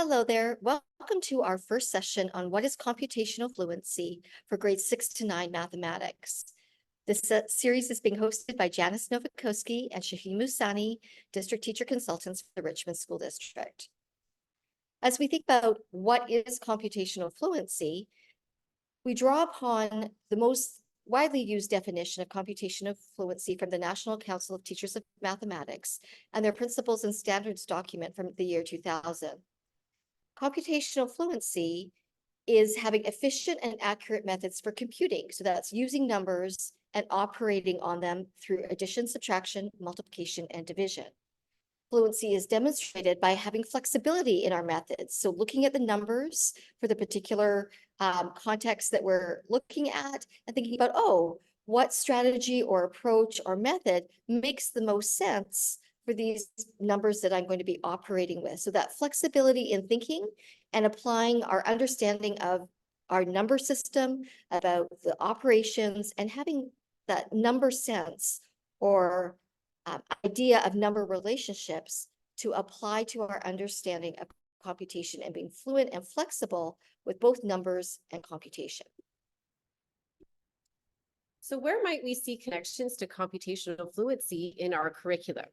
Hello there. Welcome to our first session on what is computational fluency for grades 6 to 9 mathematics. This series is being hosted by Janice Novikowski and Shaheen Musani, district teacher consultants for the Richmond School District. As we think about what is computational fluency, we draw upon the most widely used definition of computational fluency from the National Council of Teachers of Mathematics and their principles and standards document from the year 2000. Computational fluency is having efficient and accurate methods for computing. So that's using numbers and operating on them through addition, subtraction, multiplication, and division. Fluency is demonstrated by having flexibility in our methods. So looking at the numbers for the particular context that we're looking at and thinking about, oh, what strategy or approach or method makes the most sense for these numbers that I'm going to be operating with. So that flexibility in thinking and applying our understanding of our number system, about the operations, and having that number sense or idea of number relationships to apply to our understanding of computation and being fluent and flexible with both numbers and computation. So where might we see connections to computational fluency in our curriculum?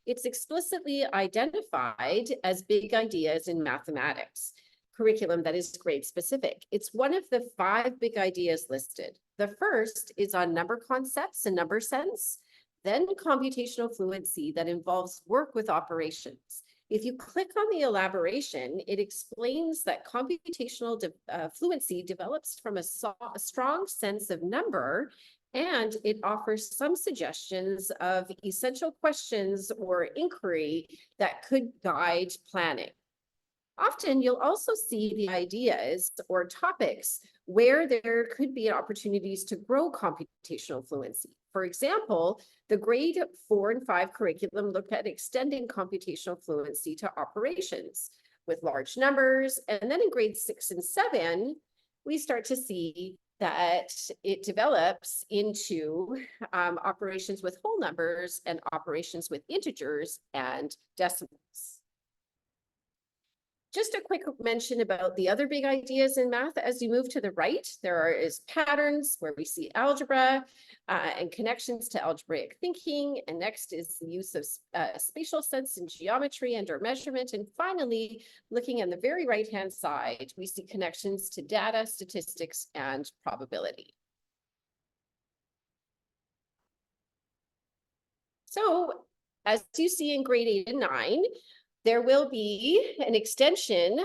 It's explicitly identified as big ideas in mathematics curriculum that is grade specific. It's one of the 5 big ideas listed. The first is on number concepts and number sense, then computational fluency that involves work with operations. If you click on the elaboration, it explains that computational fluency develops from a strong sense of number, and it offers some suggestions of essential questions or inquiry that could guide planning. Often you'll also see the ideas or topics where there could be opportunities to grow computational fluency. For example, the grade 4 and 5 curriculum looked at extending computational fluency to operations with large numbers. And then in grades 6 and 7, we start to see that it develops into operations with whole numbers and operations with integers and decimals. Just a quick mention about the other big ideas in math. As you move to the right, there is patterns where we see algebra and connections to algebraic thinking. And next is the use of spatial sense in geometry and/or measurement. And finally, looking on the very right-hand side, we see connections to data, statistics, and probability. So as you see in grade 8 and 9, there will be an extension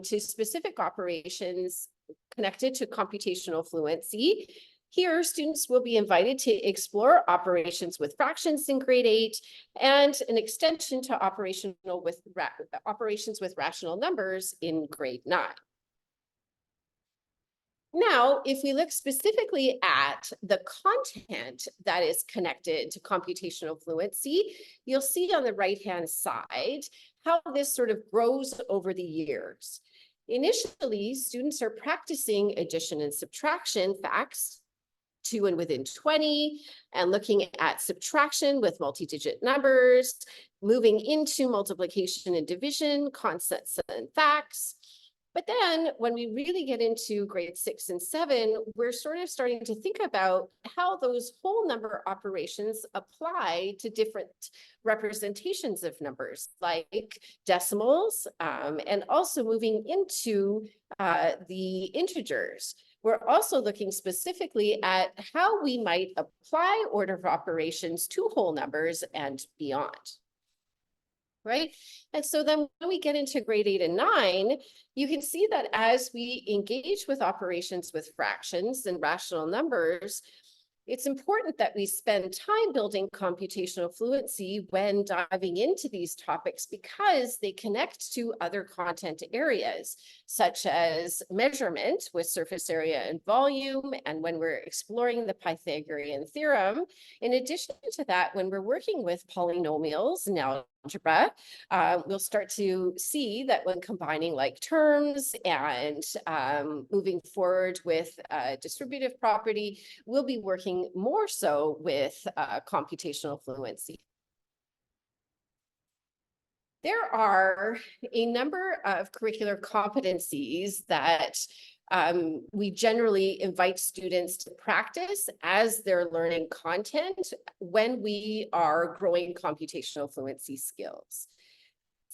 to specific operations connected to computational fluency. Here, students will be invited to explore operations with fractions in grade 8 and an extension to operations with rational numbers in grade 9. Now, if we look specifically at the content that is connected to computational fluency, you'll see on the right-hand side how this sort of grows over the years. Initially, students are practicing addition and subtraction facts, 2 and within 20, and looking at subtraction with multi-digit numbers, moving into multiplication and division, concepts and facts. But then when we really get into grade 6 and 7, we're sort of starting to think about how those whole number operations apply to different representations of numbers, like decimals, and also moving into the integers. We're also looking specifically at how we might apply order of operations to whole numbers and beyond. Right? And so then when we get into grade 8 and 9, you can see that as we engage with operations with fractions and rational numbers, it's important that we spend time building computational fluency when diving into these topics because they connect to other content areas, such as measurement with surface area and volume, and when we're exploring the Pythagorean theorem. In addition to that, when we're working with polynomials and algebra, we'll start to see that when combining like terms and moving forward with distributive property, we'll be working more so with computational fluency. There are a number of curricular competencies that we generally invite students to practice as they're learning content when we are growing computational fluency skills.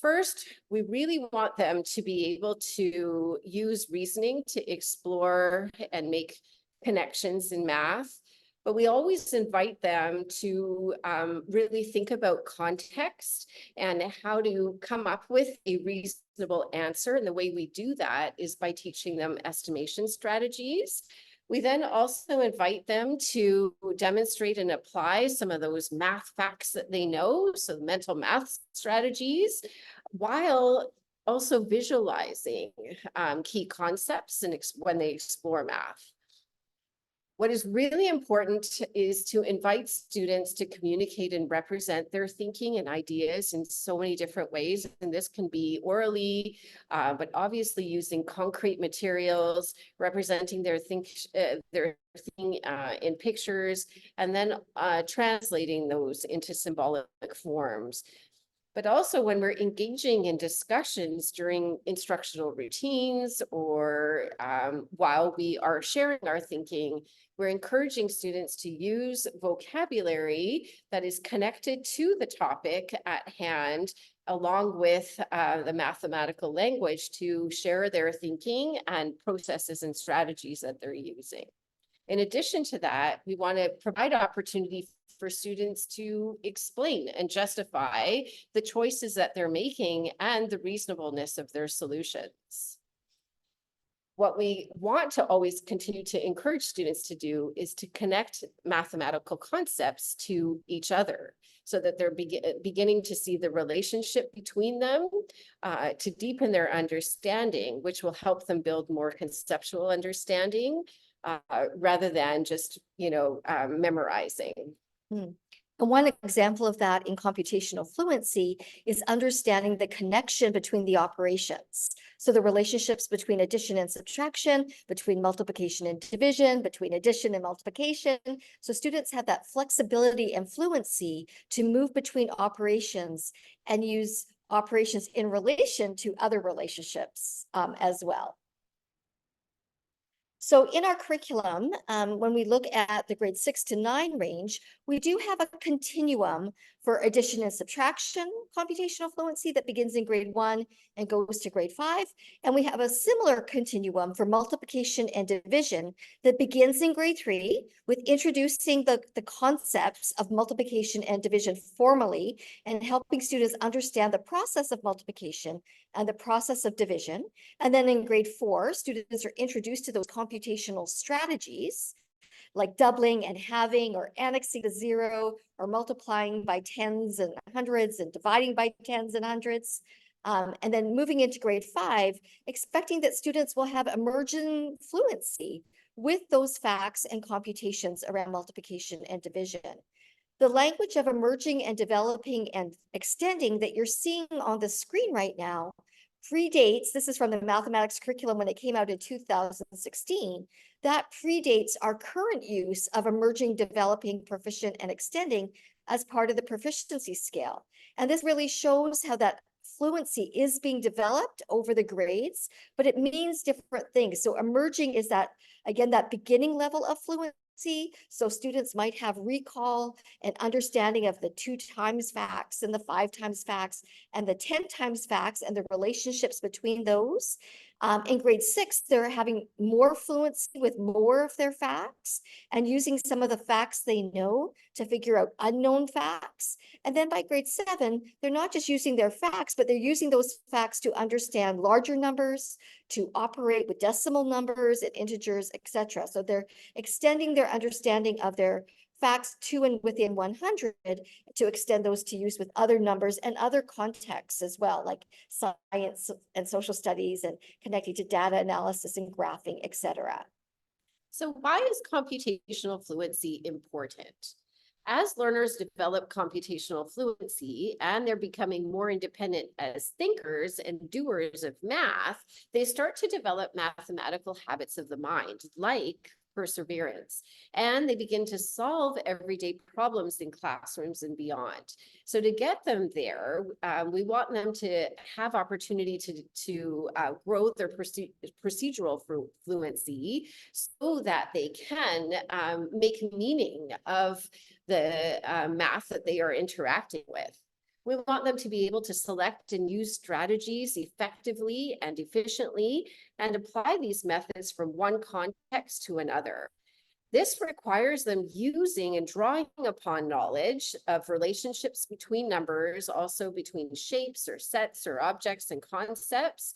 First, we really want them to be able to use reasoning to explore and make connections in math. But we always invite them to really think about context and how to come up with a reasonable answer. And the way we do that is by teaching them estimation strategies. We then also invite them to demonstrate and apply some of those math facts that they know, so mental math strategies, while also visualizing key concepts and when they explore math. What is really important is to invite students to communicate and represent their thinking and ideas in so many different ways. And this can be orally, but obviously using concrete materials, representing their thinking in pictures, and then translating those into symbolic forms. But also when we're engaging in discussions during instructional routines or while we are sharing our thinking, we're encouraging students to use vocabulary that is connected to the topic at hand, along with the mathematical language to share their thinking and processes and strategies that they're using. In addition to that, we want to provide opportunity for students to explain and justify the choices that they're making and the reasonableness of their solutions. What we want to always continue to encourage students to do is to connect mathematical concepts to each other so that they're beginning to see the relationship between them to deepen their understanding, which will help them build more conceptual understanding rather than just, memorizing. And one example of that in computational fluency is understanding the connection between the operations. So the relationships between addition and subtraction, between multiplication and division, between addition and multiplication. So students have that flexibility and fluency to move between operations and use operations in relation to other relationships as well. So in our curriculum, when we look at the grade 6 to 9 range, we do have a continuum for addition and subtraction computational fluency that begins in grade 1 and goes to grade 5. And we have a similar continuum for multiplication and division that begins in grade 3 with introducing the concepts of multiplication and division formally and helping students understand the process of multiplication and the process of division. And then in grade 4, students are introduced to those computational strategies like doubling and halving or annexing to 0 or multiplying by tens and hundreds and dividing by tens and hundreds. And then moving into grade 5, expecting that students will have emerging fluency with those facts and computations around multiplication and division. The language of emerging and developing and extending that you're seeing on the screen right now predates, this is from the mathematics curriculum when it came out in 2016, that predates our current use of emerging, developing, proficient, and extending as part of the proficiency scale. And this really shows how that fluency is being developed over the grades, but it means different things. So emerging is that, again, that beginning level of fluency. So students might have recall and understanding of the 2 times facts and the 5 times facts and the 10 times facts and the relationships between those. In grade 6, they're having more fluency with more of their facts and using some of the facts they know to figure out unknown facts. And then by grade 7, they're not just using their facts, but they're using those facts to understand larger numbers, to operate with decimal numbers and integers, etc. So they're extending their understanding of their facts to and within 100 to extend those to use with other numbers and other contexts as well, like science and social studies and connecting to data analysis and graphing, etc. So why is computational fluency important? As learners develop computational fluency and they're becoming more independent as thinkers and doers of math, they start to develop mathematical habits of the mind, like perseverance, and they begin to solve everyday problems in classrooms and beyond. So to get them there, we want them to have opportunity to grow their procedural fluency so that they can make meaning of the math that they are interacting with. We want them to be able to select and use strategies effectively and efficiently and apply these methods from one context to another. This requires them using and drawing upon knowledge of relationships between numbers, also between shapes or sets or objects and concepts.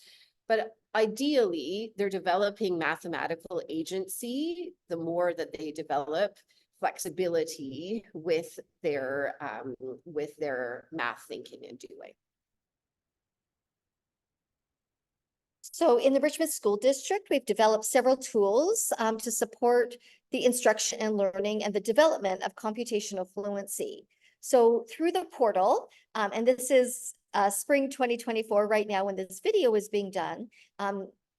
But ideally, they're developing mathematical agency the more that they develop flexibility with their math thinking and doing. So in the Richmond School District, we've developed several tools to support the instruction and learning and the development of computational fluency. So through the portal, and this is spring 2024 right now when this video is being done,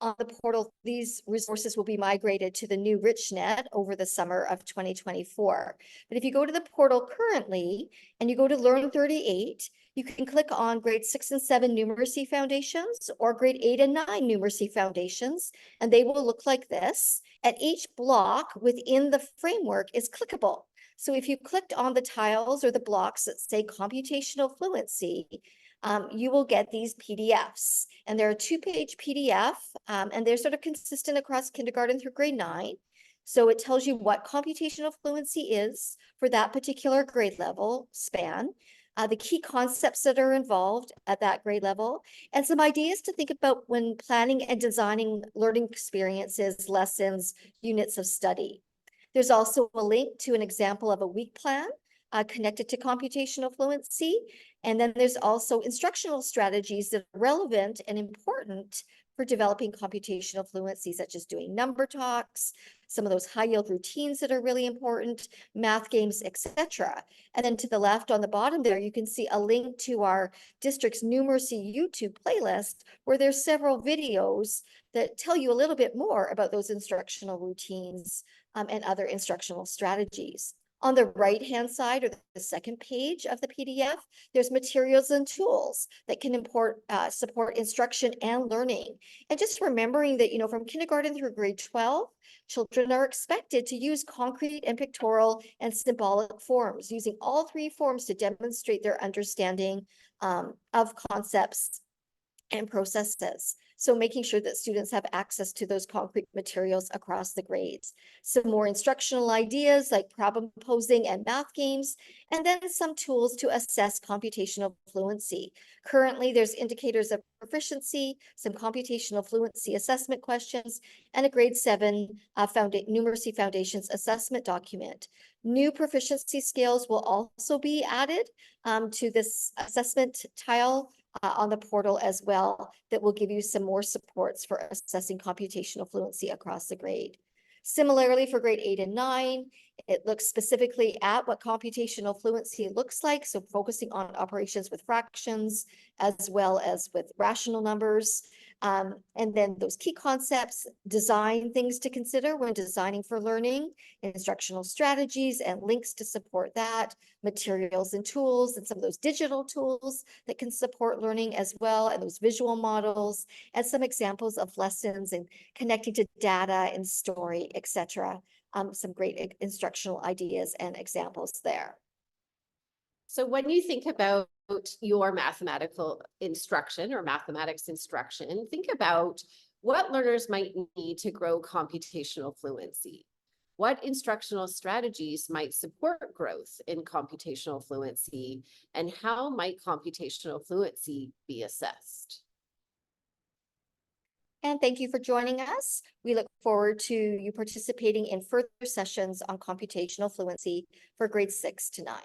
on the portal, these resources will be migrated to the new RichNet over the summer of 2024. But if you go to the portal currently and you go to Learn 38, you can click on grade 6 and 7 numeracy foundations or grade 8 and 9 numeracy foundations, and they will look like this. And each block within the framework is clickable. So if you clicked on the tiles or the blocks that say computational fluency, you will get these PDFs, and they're a 2-page PDF, and they're sort of consistent across kindergarten through grade 9. So it tells you what computational fluency is for that particular grade level span, the key concepts that are involved at that grade level, and some ideas to think about when planning and designing learning experiences, lessons, units of study. There's also a link to an example of a week plan connected to computational fluency. And then there's also instructional strategies that are relevant and important for developing computational fluency, such as doing number talks, some of those high yield routines that are really important, math games, etc. And then to the left on the bottom there, you can see a link to our district's numeracy YouTube playlist, where there's several videos that tell you a little bit more about those instructional routines and other instructional strategies. On the right-hand side, or the second page of the PDF, there's materials and tools that can support instruction and learning. And just remembering that, from kindergarten through grade 12, children are expected to use concrete and pictorial and symbolic forms, using all 3 forms to demonstrate their understanding of concepts and processes. So making sure that students have access to those concrete materials across the grades. Some more instructional ideas like problem posing and math games, and then some tools to assess computational fluency. Currently, there's indicators of proficiency, some computational fluency assessment questions, and a grade 7 numeracy foundations assessment document. New proficiency scales will also be added to this assessment tile on the portal as well, that will give you some more supports for assessing computational fluency across the grade. Similarly, for grade 8 and 9, it looks specifically at what computational fluency looks like, so focusing on operations with fractions as well as with rational numbers. And then those key concepts, design things to consider when designing for learning, instructional strategies and links to support that, materials and tools, and some of those digital tools that can support learning as well, and those visual models, and some examples of lessons and connecting to data and story, etc. Some great instructional ideas and examples there. So when you think about your mathematical instruction or mathematics instruction, think about what learners might need to grow computational fluency. What instructional strategies might support growth in computational fluency, and how might computational fluency be assessed? And thank you for joining us. We look forward to you participating in further sessions on computational fluency for grades 6 to 9.